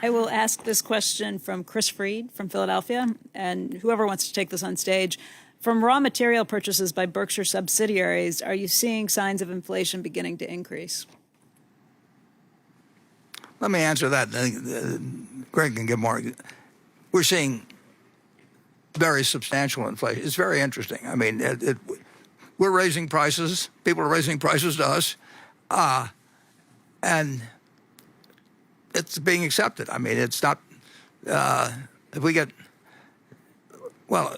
I will ask this question from Chris Freed from Philadelphia, and whoever wants to take this on stage. From raw material purchases by Berkshire subsidiaries, are you seeing signs of inflation beginning to increase? Let me answer that. Greg can give more. We're seeing very substantial inflation. It's very interesting. I mean, we're raising prices. People are raising prices to us, and it's being accepted. I mean, it's not. If we get, well,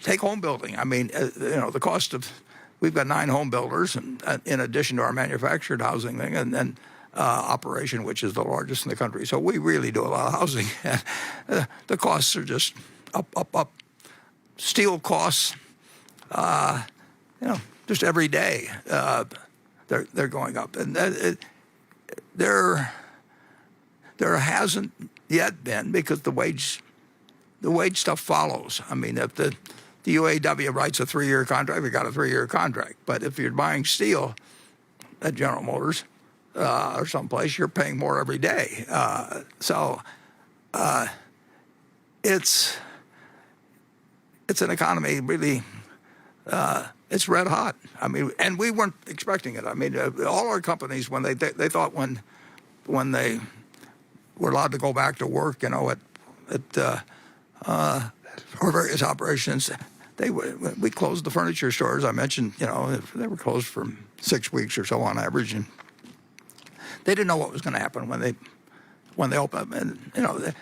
take home building. I mean, the cost of, we've got 9 home builders, and in addition to our manufactured housing thing, and then operation, which is the largest in the country. So we really do a lot of housing. The costs are just up. Steel costs, just every day, they're going up, and there hasn't yet been, because the wage stuff follows. I mean, if the UAW writes a 3-year contract, we got a 3-year contract. But if you're buying steel at General Motors or someplace, you're paying more every day. So it's an economy really. It's red hot. I mean, and we weren't expecting it. I mean, all our companies, when they thought when they were allowed to go back to work, at our various operations, we closed the furniture stores. I mentioned, they were closed for 6 weeks or so on average, and they didn't know what was going to happen when they opened. And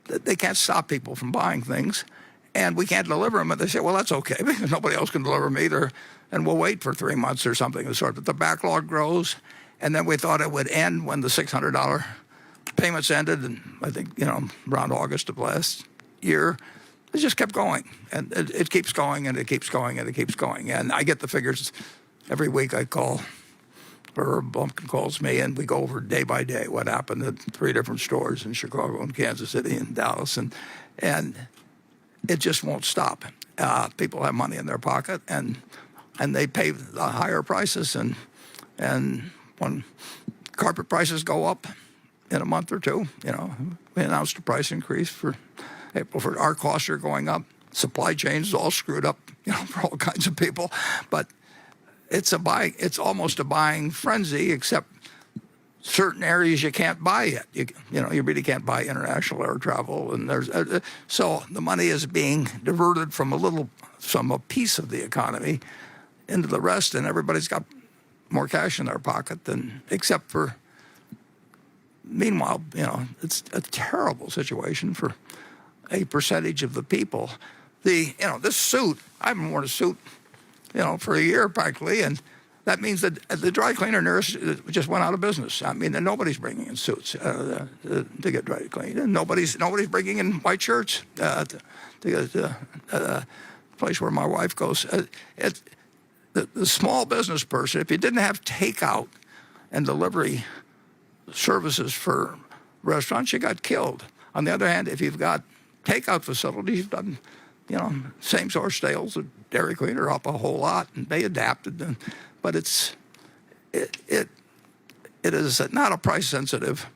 they can't stop people from buying things, and we can't deliver them. And they say, well, that's okay, because nobody else can deliver them either, and we'll wait for 3 months or something of the sort. But the backlog grows, and then we thought it would end when the $600 payments ended, and I think, around August of last year. It just kept going, and it keeps going, and it keeps going, and it keeps going. And I get the figures every week. I call, or Bumpkin calls me, and we go over day by day what happened at 3 different stores in Chicago and Kansas City and Dallas, and it just won't stop. People have money in their pocket, and they pay the higher prices, and when carpet prices go up in a month or two, we announced a price increase for April. For our costs are going up. Supply chains all screwed up, for all kinds of people. But it's almost a buying frenzy, except certain areas you can't buy yet. You really can't buy international air travel, and so the money is being diverted from a piece of the economy into the rest, and everybody's got more cash in their pocket except for. Meanwhile, it's a terrible situation for a percentage of the people. This suit, I haven't worn a suit, for a year practically, and that means that the dry cleaner nurse just went out of business. I mean, nobody's bringing in suits to get dry cleaned, and nobody's bringing in white shirts to get the place where my wife goes. The small business person, if you didn't have takeout and delivery services for restaurants, you got killed. On the other hand, if you've got takeout facilities, you've done, same source sales of Dairy Queen are up a whole lot, and they adapted. But it is not a price-sensitive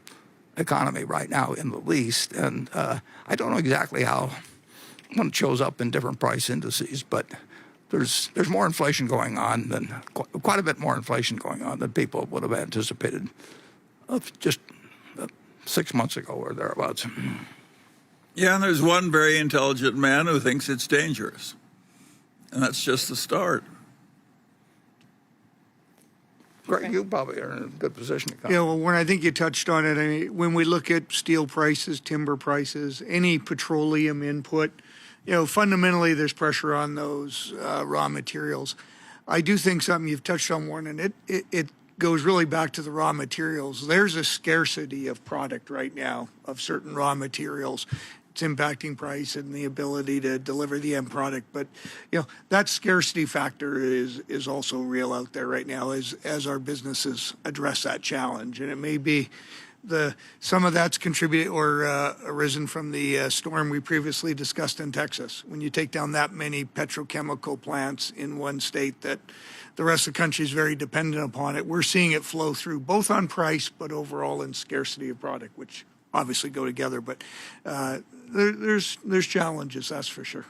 economy right now in the least, and I don't know exactly how when it shows up in different price indices, but there's more inflation going on quite a bit more inflation going on than people would have anticipated just 6 months ago or thereabouts. Yeah, and there's one very intelligent man who thinks it's dangerous, and that's just the start. Greg, you probably are in a good position to comment. Yeah, well, when I think you touched on it, I mean, when we look at steel prices, timber prices, any petroleum input, fundamentally there's pressure on those raw materials. I do think something you've touched on, Warren, and it goes really back to the raw materials. There's a scarcity of product right now of certain raw materials. It's impacting price and the ability to deliver the end product. But, that scarcity factor is also real out there right now as our businesses address that challenge. And it may be some of that's contributed or arisen from the storm we previously discussed in Texas. When you take down that many petrochemical plants in one state, that the rest of the country is very dependent upon it. We're seeing it flow through both on price, but overall in scarcity of product, which obviously go together. But there's challenges, that's for sure.